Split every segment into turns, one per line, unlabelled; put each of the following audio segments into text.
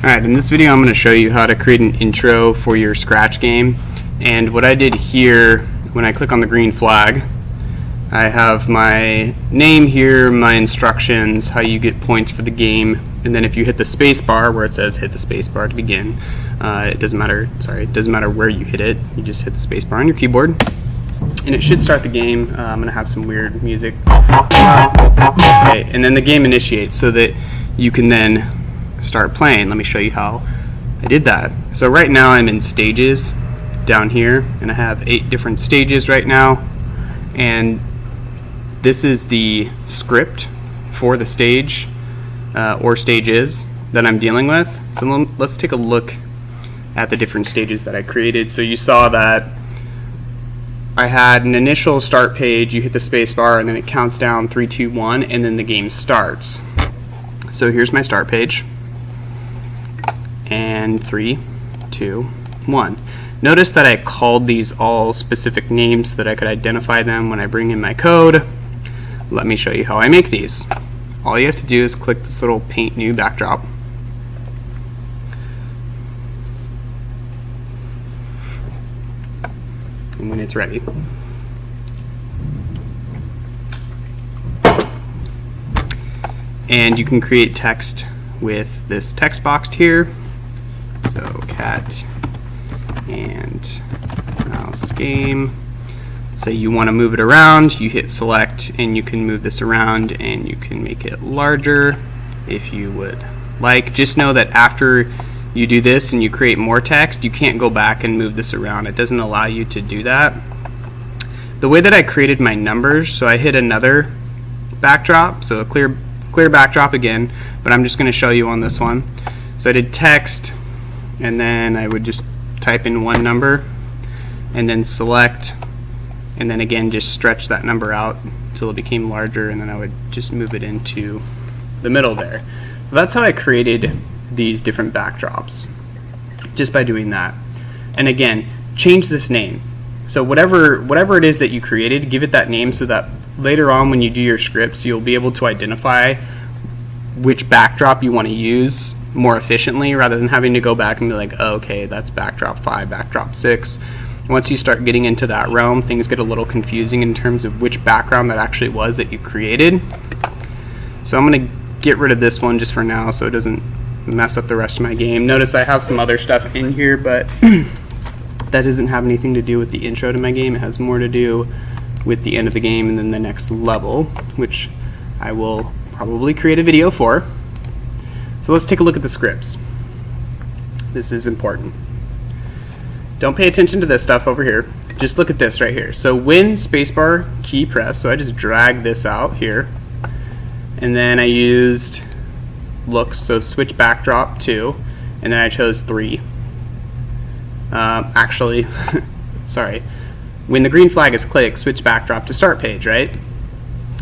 Alright, in this video I'm going to show you how to create an intro for your Scratch game. And what I did here, when I click on the green flag, I have my name here, my instructions, how you get points for the game, and then if you hit the space bar where it says hit the space bar to begin, it doesn't matter where you hit it, you just hit the space bar on your keyboard. And it should start the game. I'm going to have some weird music. Okay, and then the game initiates so that you can then start playing. Let me show you how I did that. So right now I'm in stages down here, and I have 8 different stages right now, and this is the script for the stage or stages that I'm dealing with. So let's take a look at the different stages that I created. So you saw that I had an initial start page, you hit the space bar, and then it counts down 3, 2, 1, and then the game starts. So here's my start page, and 3, 2, 1. Notice that I called these all specific names so that I could identify them when I bring in my code. Let me show you how I make these. All you have to do is click this little Paint New backdrop. And when it's ready. And you can create text with this text box here. So cat and mouse game. Say you want to move it around, you hit select and you can move this around and you can make it larger if you would like. Just know that after you do this and you create more text, you can't go back and move this around. It doesn't allow you to do that. The way that I created my numbers, so I hit another backdrop, so a clear backdrop again, but I'm just going to show you on this one. So I did text, and then I would just type in one number and then select, and then again just stretch that number out until it became larger, and then I would just move it into the middle there. So that's how I created these different backdrops, just by doing that. And again, change this name. So whatever it is that you created, give it that name so that later on when you do your scripts you'll be able to identify which backdrop you want to use more efficiently, rather than having to go back and be like, oh, okay, that's backdrop 5, backdrop 6. Once you start getting into that realm, things get a little confusing in terms of which background that actually was that you created. So I'm going to get rid of this one just for now so it doesn't mess up the rest of my game. Notice I have some other stuff in here, but that doesn't have anything to do with the intro to my game. It has more to do with the end of the game and then the next level, which I will probably create a video for. So let's take a look at the scripts. This is important. Don't pay attention to this stuff over here. Just look at this right here. So when spacebar key press, so I just drag this out here, and then I used looks, so switch backdrop 2, and then I chose 3. Actually, sorry. When the green flag is clicked, switch backdrop to start page, right?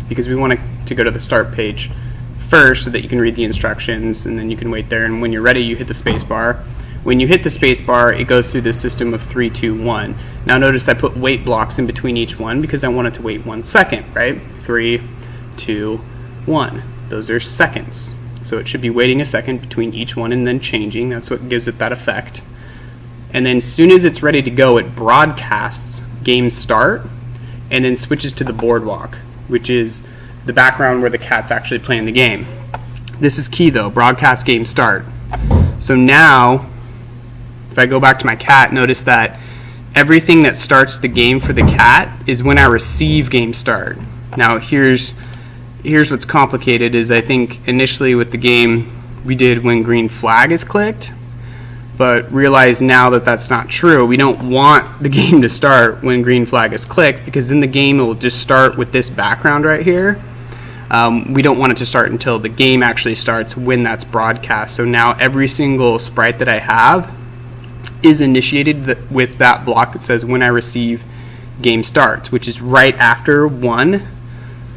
Because we want to go to the start page first so that you can read the instructions, and then you can wait there, and when you're ready you hit the space bar. When you hit the space bar, it goes through the system of 3, 2, 1. Now notice I put wait blocks in between each one because I want it to wait 1 second, right? 3, 2, 1. Those are seconds. So it should be waiting a second between each one and then changing. That's what gives it that effect. And then as soon as it's ready to go, it broadcasts game start and then switches to the boardwalk, which is the background where the cat's actually playing the game. This is key though, broadcast game start. So now, if I go back to my cat, notice that everything that starts the game for the cat is when I receive game start. Now here's what's complicated is I think initially with the game we did when green flag is clicked, but realize now that that's not true. We don't want the game to start when green flag is clicked, because then the game will just start with this background right here. We don't want it to start until the game actually starts when that's broadcast. So now every single sprite that I have is initiated with that block that says when I receive game starts, which is right after 1,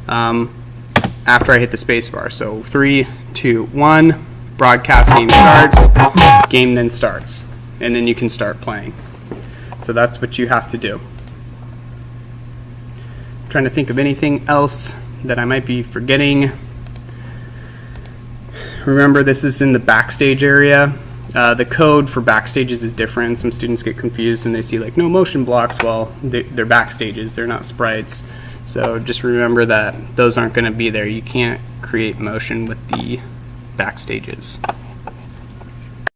after I hit the space bar. So 3, 2, 1, broadcast game starts, game then starts, and then you can start playing. So that's what you have to do. I'm trying to think of anything else that I might be forgetting. Remember, this is in the backstage area. The code for backstages is different. Some students get confused when they see like no motion blocks. Well, they're backstages, they're not sprites. So just remember that those aren't going to be there. You can't create motion with the backstages.